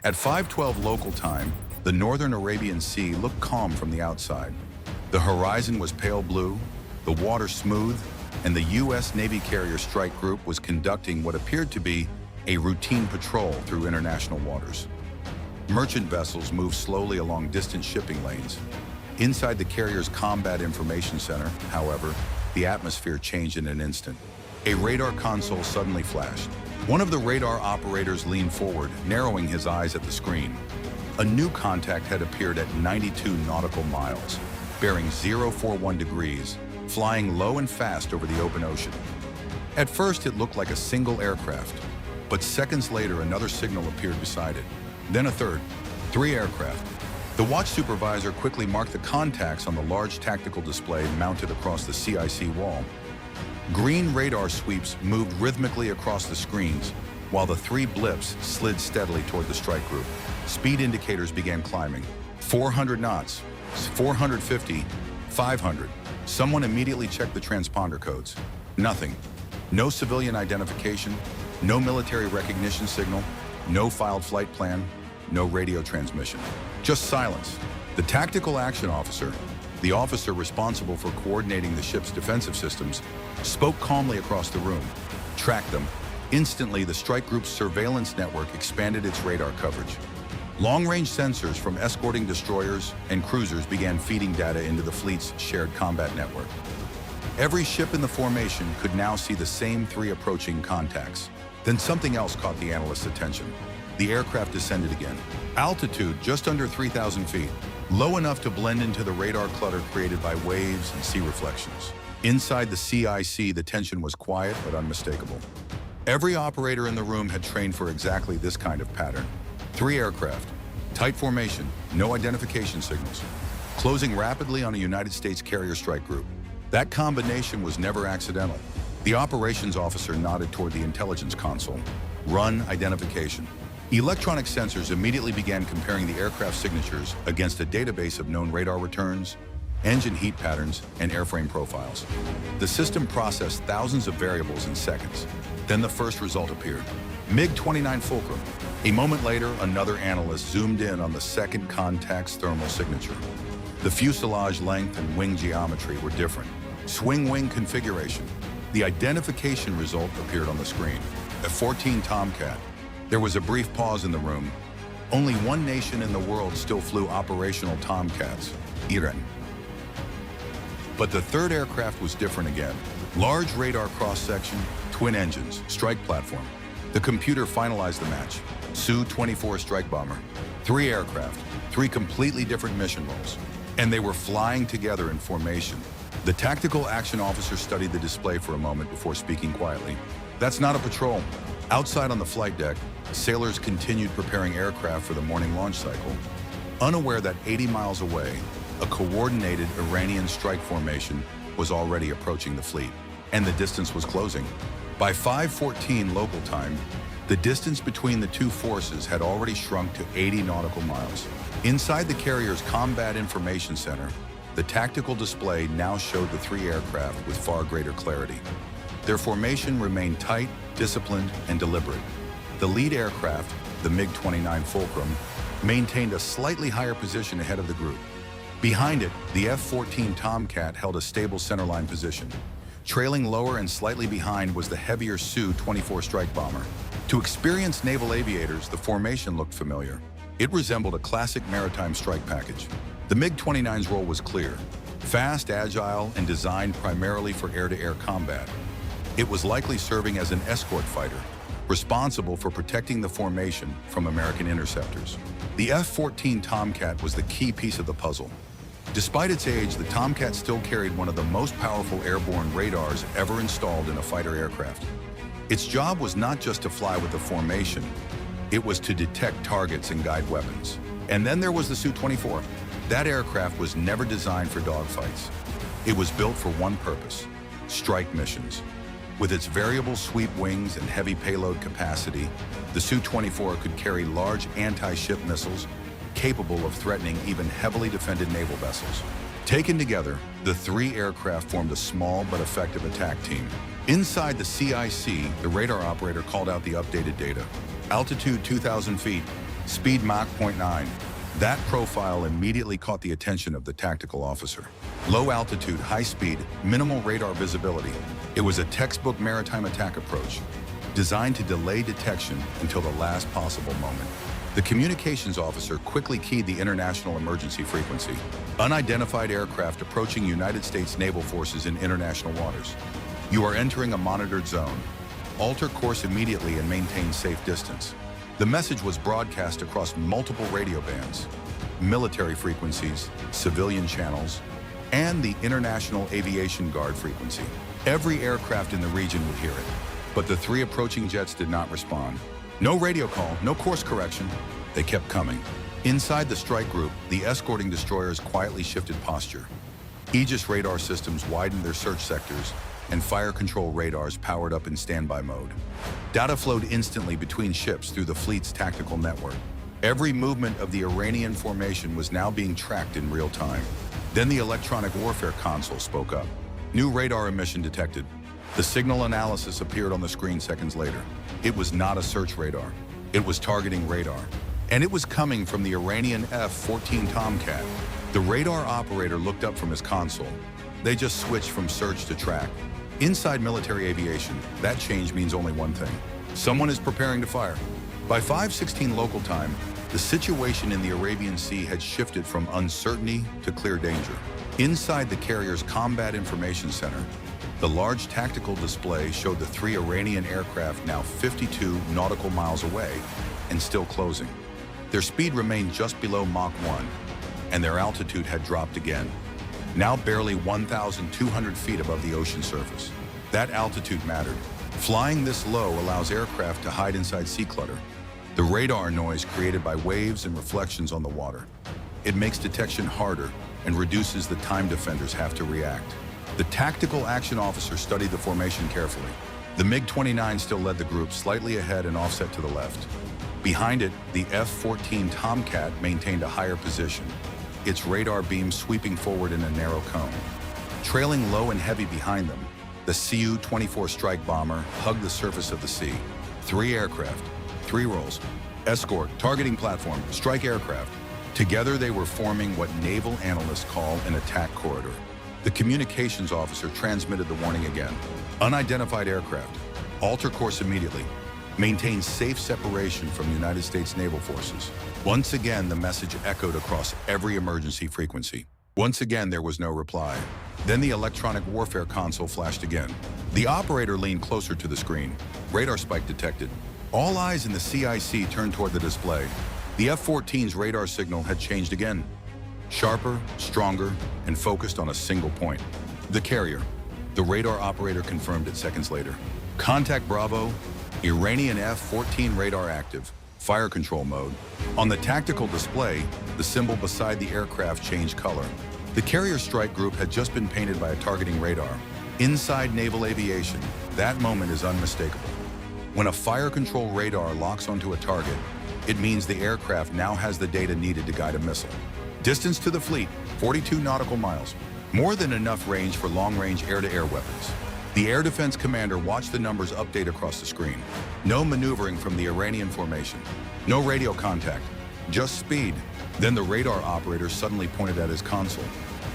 At 5:12 local time, the northern Arabian Sea looked calm from the outside. The horizon was pale blue, the water smooth, and the U.S. Navy carrier strike group was conducting what appeared to be a routine patrol through international waters. Merchant vessels moved slowly along distant shipping lanes. Inside the carrier's Combat Information Center, however, the atmosphere changed in an instant. A radar console suddenly flashed. One of the radar operators leaned forward, narrowing his eyes at the screen. A new contact had appeared at 92 nautical miles, bearing 041 degrees, flying low and fast over the open ocean. At first, it looked like a single aircraft, but seconds later, another signal appeared beside it. Then a third, 3 aircraft. The watch supervisor quickly marked the contacts on the large tactical display mounted across the CIC wall. Green radar sweeps moved rhythmically across the screens, while the 3 blips slid steadily toward the strike group. Speed indicators began climbing. 400 knots, 450, 500. Someone immediately checked the transponder codes. Nothing. No civilian identification, no military recognition signal, no filed flight plan, no radio transmission. Just silence. The tactical action officer, the officer responsible for coordinating the ship's defensive systems, spoke calmly across the room. Track them. Instantly, the strike group's surveillance network expanded its radar coverage. Long-range sensors from escorting destroyers and cruisers began feeding data into the fleet's shared combat network. Every ship in the formation could now see the same 3 approaching contacts. Then something else caught the analyst's attention. The aircraft descended again. Altitude just under 3,000 feet, low enough to blend into the radar clutter created by waves and sea reflections. Inside the CIC, the tension was quiet but unmistakable. Every operator in the room had trained for exactly this kind of pattern. 3 aircraft, tight formation, no identification signals, closing rapidly on a United States carrier strike group. That combination was never accidental. The operations officer nodded toward the intelligence console. Run identification. Electronic sensors immediately began comparing the aircraft signatures against a database of known radar returns, engine heat patterns, and airframe profiles. The system processed thousands of variables in seconds. Then the first result appeared. MiG-29 Fulcrum. A moment later, another analyst zoomed in on the second contact's thermal signature. The fuselage length and wing geometry were different. Swing wing configuration. The identification result appeared on the screen. F-14 Tomcat. There was a brief pause in the room. Only one nation in the world still flew operational Tomcats, Iran. But the third aircraft was different again. Large radar cross-section, twin engines, strike platform. The computer finalized the match. Su-24 strike bomber. 3 aircraft, 3 completely different mission roles. And they were flying together in formation. The tactical action officer studied the display for a moment before speaking quietly. That's not a patrol. Outside on the flight deck, sailors continued preparing aircraft for the morning launch cycle. Unaware that 80 miles away, a coordinated Iranian strike formation was already approaching the fleet, and the distance was closing. By 5:14 local time, the distance between the 2 forces had already shrunk to 80 nautical miles. Inside the carrier's Combat Information Center, the tactical display now showed the 3 aircraft with far greater clarity. Their formation remained tight, disciplined, and deliberate. The lead aircraft, the MiG-29 Fulcrum, maintained a slightly higher position ahead of the group. Behind it, the F-14 Tomcat held a stable centerline position. Trailing lower and slightly behind was the heavier Su-24 strike bomber. To experienced naval aviators, the formation looked familiar. It resembled a classic maritime strike package. The MiG-29's role was clear: fast, agile, and designed primarily for air-to-air combat. It was likely serving as an escort fighter, responsible for protecting the formation from American interceptors. The F-14 Tomcat was the key piece of the puzzle. Despite its age, the Tomcat still carried one of the most powerful airborne radars ever installed in a fighter aircraft. Its job was not just to fly with the formation, it was to detect targets and guide weapons. And then there was the Su-24. That aircraft was never designed for dogfights. It was built for one purpose: strike missions. With its variable sweep wings and heavy payload capacity, the Su-24 could carry large anti-ship missiles capable of threatening even heavily defended naval vessels. Taken together, the 3 aircraft formed a small but effective attack team. Inside the CIC, the radar operator called out the updated data. Altitude 2,000 feet, speed Mach 0.9. That profile immediately caught the attention of the tactical officer. Low altitude, high speed, minimal radar visibility. It was a textbook maritime attack approach, designed to delay detection until the last possible moment. The communications officer quickly keyed the international emergency frequency. Unidentified aircraft approaching United States naval forces in international waters. You are entering a monitored zone. Alter course immediately and maintain safe distance. The message was broadcast across multiple radio bands, military frequencies, civilian channels, and the International Aviation Guard frequency. Every aircraft in the region would hear it, but the 3 approaching jets did not respond. No radio call, no course correction. They kept coming. Inside the strike group, the escorting destroyers quietly shifted posture. Aegis radar systems widened their search sectors, and fire control radars powered up in standby mode. Data flowed instantly between ships through the fleet's tactical network. Every movement of the Iranian formation was now being tracked in real time. Then the electronic warfare console spoke up. New radar emission detected. The signal analysis appeared on the screen seconds later. It was not a search radar. It was targeting radar. And it was coming from the Iranian F-14 Tomcat. The radar operator looked up from his console. They just switched from search to track. Inside military aviation, that change means only one thing. Someone is preparing to fire. By 5:16 local time, the situation in the Arabian Sea had shifted from uncertainty to clear danger. Inside the carrier's Combat Information Center, the large tactical display showed the 3 Iranian aircraft now 52 nautical miles away and still closing. Their speed remained just below Mach 1, and their altitude had dropped again, now barely 1,200 feet above the ocean surface. That altitude mattered. Flying this low allows aircraft to hide inside sea clutter, the radar noise created by waves and reflections on the water. It makes detection harder and reduces the time defenders have to react. The tactical action officer studied the formation carefully. The MiG-29 still led the group, slightly ahead and offset to the left. Behind it, the F-14 Tomcat maintained a higher position, its radar beam sweeping forward in a narrow cone. Trailing low and heavy behind them, the Su-24 strike bomber hugged the surface of the sea. 3 aircraft, 3 roles: escort, targeting platform, strike aircraft. Together they were forming what naval analysts call an attack corridor. The communications officer transmitted the warning again. Unidentified aircraft, alter course immediately. Maintain safe separation from United States naval forces. Once again, the message echoed across every emergency frequency. Once again, there was no reply. Then the electronic warfare console flashed again. The operator leaned closer to the screen. Radar spike detected. All eyes in the CIC turned toward the display. The F-14's radar signal had changed again. Sharper, stronger, and focused on a single point. The carrier. The radar operator confirmed it seconds later. Contact Bravo, Iranian F-14 radar active, fire control mode. On the tactical display, the symbol beside the aircraft changed color. The carrier strike group had just been painted by a targeting radar. Inside naval aviation, that moment is unmistakable. When a fire control radar locks onto a target, it means the aircraft now has the data needed to guide a missile. Distance to the fleet, 42 nautical miles. More than enough range for long-range air-to-air weapons. The air defense commander watched the numbers update across the screen. No maneuvering from the Iranian formation. No radio contact. Just speed. Then the radar operator suddenly pointed at his console.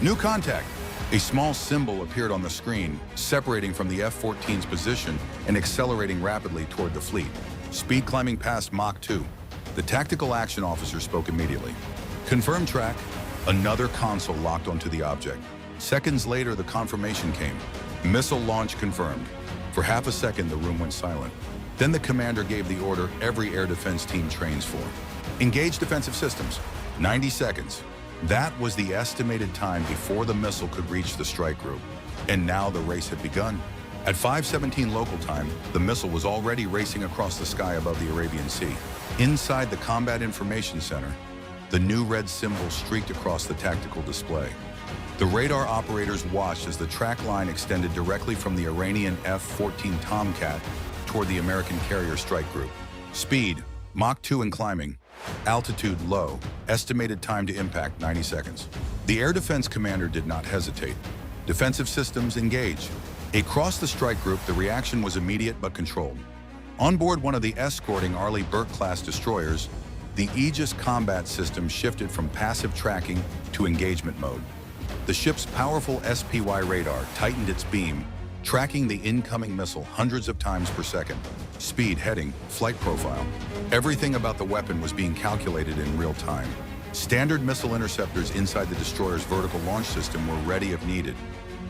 New contact. A small symbol appeared on the screen, separating from the F-14's position and accelerating rapidly toward the fleet. Speed climbing past Mach 2. The tactical action officer spoke immediately. Confirm track. Another console locked onto the object. Seconds later, the confirmation came. Missile launch confirmed. For half a second, the room went silent. Then the commander gave the order every air defense team trains for. Engage defensive systems. 90 seconds. That was the estimated time before the missile could reach the strike group. And now the race had begun. At 5:17 local time, the missile was already racing across the sky above the Arabian Sea. Inside the Combat Information Center, the new red symbol streaked across the tactical display. The radar operators watched as the track line extended directly from the Iranian F-14 Tomcat toward the American carrier strike group. Speed, Mach 2 and climbing. Altitude low, estimated time to impact 90 seconds. The air defense commander did not hesitate. Defensive systems engage. Across the strike group, the reaction was immediate but controlled. On board one of the escorting Arleigh Burke-class destroyers, the Aegis combat system shifted from passive tracking to engagement mode. The ship's powerful SPY radar tightened its beam, tracking the incoming missile hundreds of times per second. Speed, heading, flight profile. Everything about the weapon was being calculated in real time. Standard missile interceptors inside the destroyer's vertical launch system were ready if needed,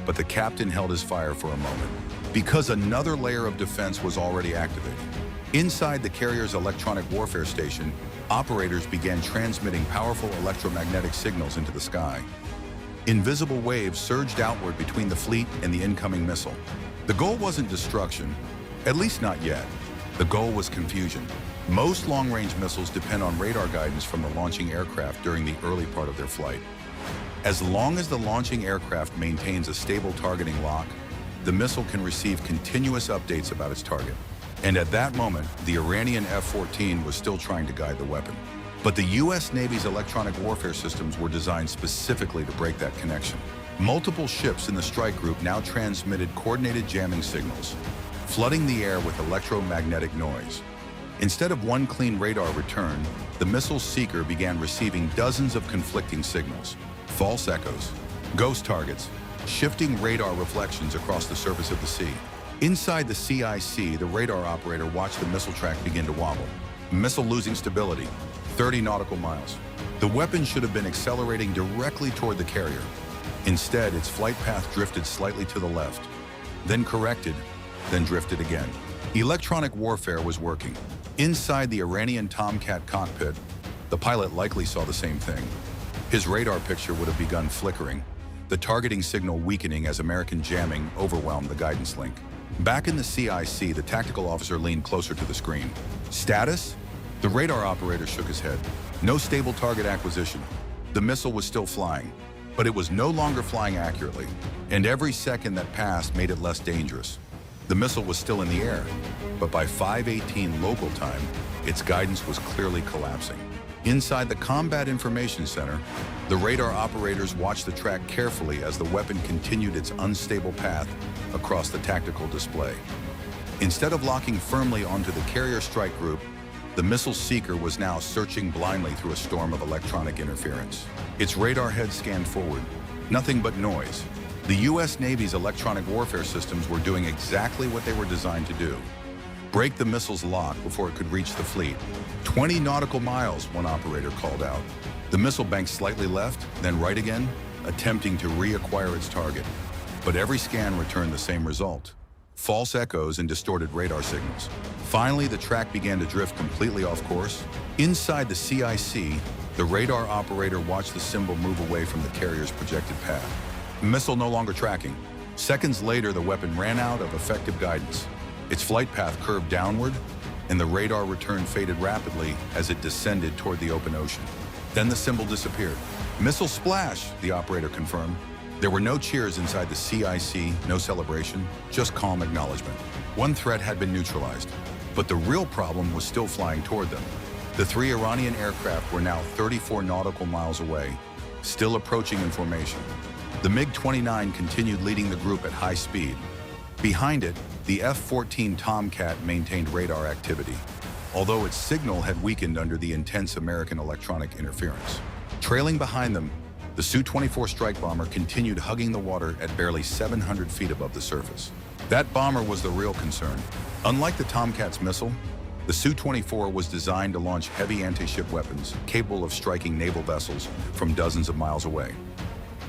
but the captain held his fire for a moment, because another layer of defense was already activated. Inside the carrier's electronic warfare station, operators began transmitting powerful electromagnetic signals into the sky. Invisible waves surged outward between the fleet and the incoming missile. The goal wasn't destruction, at least not yet. The goal was confusion. Most long-range missiles depend on radar guidance from the launching aircraft during the early part of their flight. As long as the launching aircraft maintains a stable targeting lock, the missile can receive continuous updates about its target. And at that moment, the Iranian F-14 was still trying to guide the weapon. But the U.S. Navy's electronic warfare systems were designed specifically to break that connection. Multiple ships in the strike group now transmitted coordinated jamming signals, flooding the air with electromagnetic noise. Instead of one clean radar return, the missile seeker began receiving dozens of conflicting signals, false echoes, ghost targets, shifting radar reflections across the surface of the sea. Inside the CIC, the radar operator watched the missile track begin to wobble. Missile losing stability, 30 nautical miles. The weapon should have been accelerating directly toward the carrier. Instead, its flight path drifted slightly to the left, then corrected, then drifted again. Electronic warfare was working. Inside the Iranian Tomcat cockpit, the pilot likely saw the same thing. His radar picture would have begun flickering, the targeting signal weakening as American jamming overwhelmed the guidance link. Back in the CIC, the tactical officer leaned closer to the screen. Status? The radar operator shook his head. No stable target acquisition. The missile was still flying, but it was no longer flying accurately, and every second that passed made it less dangerous. The missile was still in the air, but by 5:18 local time, its guidance was clearly collapsing. Inside the Combat Information Center, the radar operators watched the track carefully as the weapon continued its unstable path across the tactical display. Instead of locking firmly onto the carrier strike group, the missile seeker was now searching blindly through a storm of electronic interference. Its radar head scanned forward. Nothing but noise. The U.S. Navy's electronic warfare systems were doing exactly what they were designed to do. Break the missile's lock before it could reach the fleet. 20 nautical miles, one operator called out. The missile banked slightly left, then right again, attempting to reacquire its target. But every scan returned the same result: false echoes and distorted radar signals. Finally, the track began to drift completely off course. Inside the CIC, the radar operator watched the symbol move away from the carrier's projected path. Missile no longer tracking. Seconds later, the weapon ran out of effective guidance. Its flight path curved downward, and the radar return faded rapidly as it descended toward the open ocean. Then the symbol disappeared. Missile splash, the operator confirmed. There were no cheers inside the CIC, no celebration, just calm acknowledgement. One threat had been neutralized, but the real problem was still flying toward them. The 3 Iranian aircraft were now 34 nautical miles away, still approaching in formation. The MiG-29 continued leading the group at high speed. Behind it, the F-14 Tomcat maintained radar activity, although its signal had weakened under the intense American electronic interference. Trailing behind them, the Su-24 strike bomber continued hugging the water at barely 700 feet above the surface. That bomber was the real concern. Unlike the Tomcat's missile, the Su-24 was designed to launch heavy anti-ship weapons capable of striking naval vessels from dozens of miles away.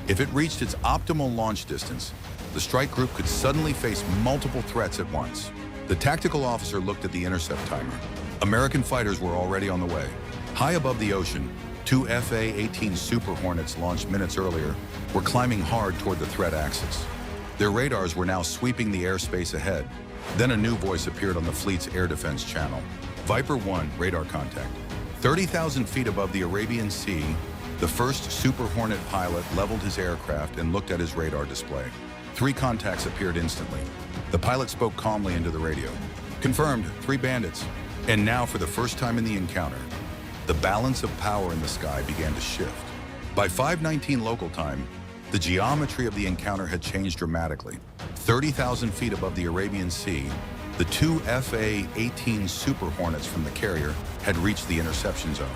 If it reached its optimal launch distance, the strike group could suddenly face multiple threats at once. The tactical officer looked at the intercept timer. American fighters were already on the way. High above the ocean, 2 FA-18 Super Hornets launched minutes earlier were climbing hard toward the threat axis. Their radars were now sweeping the airspace ahead. Then a new voice appeared on the fleet's air defense channel. Viper 1, radar contact. 30,000 feet above the Arabian Sea, the first Super Hornet pilot leveled his aircraft and looked at his radar display. 3 contacts appeared instantly. The pilot spoke calmly into the radio. Confirmed, 3 bandits. And now, for the first time in the encounter, the balance of power in the sky began to shift. By 5:19 local time, the geometry of the encounter had changed dramatically. 30,000 feet above the Arabian Sea, The two FA-18 Super Hornets from the carrier had reached the interception zone.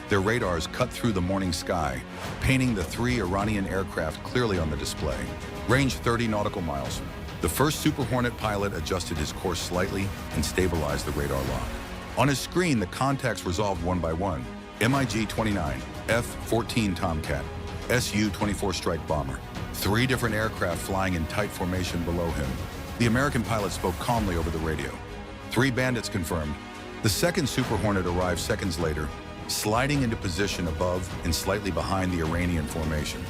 Their radars cut through the morning sky, painting the three Iranian aircraft clearly on the display. Range 30 nautical miles. The first Super Hornet pilot adjusted his course slightly and stabilized the radar lock. On his screen, the contacts resolved one by one. MiG-29, F-14 Tomcat, Su-24 strike bomber. Three different aircraft flying in tight formation below him. The American pilot spoke calmly over the radio. 3 bandits confirmed. The second Super Hornet arrived seconds later, sliding into position above and slightly behind the Iranian formation.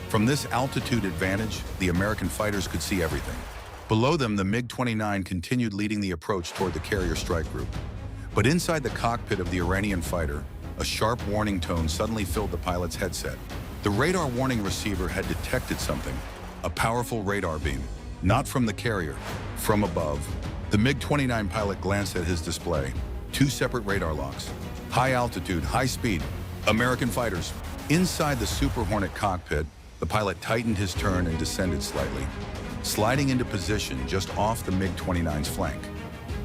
From this altitude advantage, the American fighters could see everything. Below them, the MiG-29 continued leading the approach toward the carrier strike group. But inside the cockpit of the Iranian fighter, a sharp warning tone suddenly filled the pilot's headset. The radar warning receiver had detected something, a powerful radar beam. Not from the carrier, from above. The MiG-29 pilot glanced at his display. 2 separate radar locks. High altitude, high speed, American fighters. Inside the Super Hornet cockpit, the pilot tightened his turn and descended slightly, sliding into position just off the MiG-29's flank.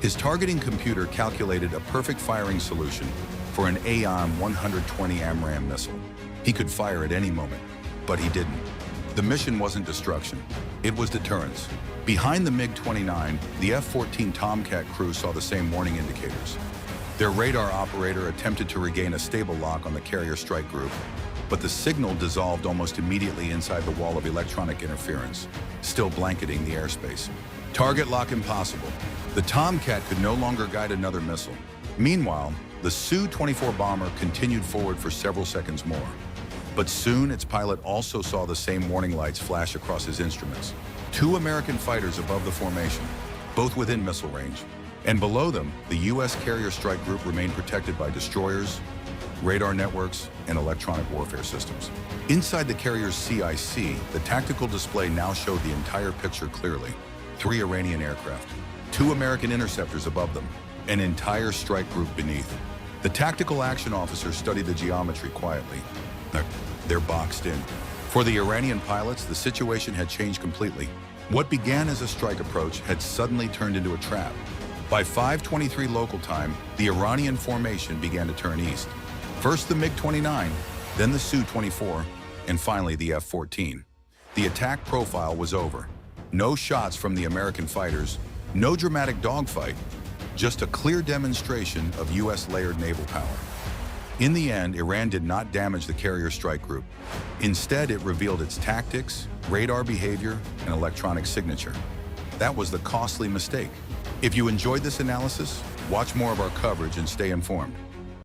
His targeting computer calculated a perfect firing solution for an AIM-120 AMRAAM missile. He could fire at any moment, but he didn't. The mission wasn't destruction, it was deterrence. Behind the MiG-29, the F-14 Tomcat crew saw the same warning indicators. Their radar operator attempted to regain a stable lock on the carrier strike group, but the signal dissolved almost immediately inside the wall of electronic interference, still blanketing the airspace. Target lock impossible. The Tomcat could no longer guide another missile. Meanwhile, the Su-24 bomber continued forward for several seconds more. But soon, its pilot also saw the same warning lights flash across his instruments. 2 American fighters above the formation, both within missile range. And below them, the U.S. carrier strike group remained protected by destroyers, radar networks, and electronic warfare systems. Inside the carrier's CIC, the tactical display now showed the entire picture clearly. 3 Iranian aircraft, 2 American interceptors above them, an entire strike group beneath. The tactical action officer studied the geometry quietly. They're boxed in. For the Iranian pilots, the situation had changed completely. What began as a strike approach had suddenly turned into a trap. By 5:23 local time, the Iranian formation began to turn east. First the MiG-29, then the Su-24, and finally the F-14. The attack profile was over. No shots from the American fighters, no dramatic dogfight, just a clear demonstration of U.S. layered naval power. In the end, Iran did not damage the carrier strike group. Instead, it revealed its tactics, radar behavior, and electronic signature. That was the costly mistake. If you enjoyed this analysis, watch more of our coverage and stay informed.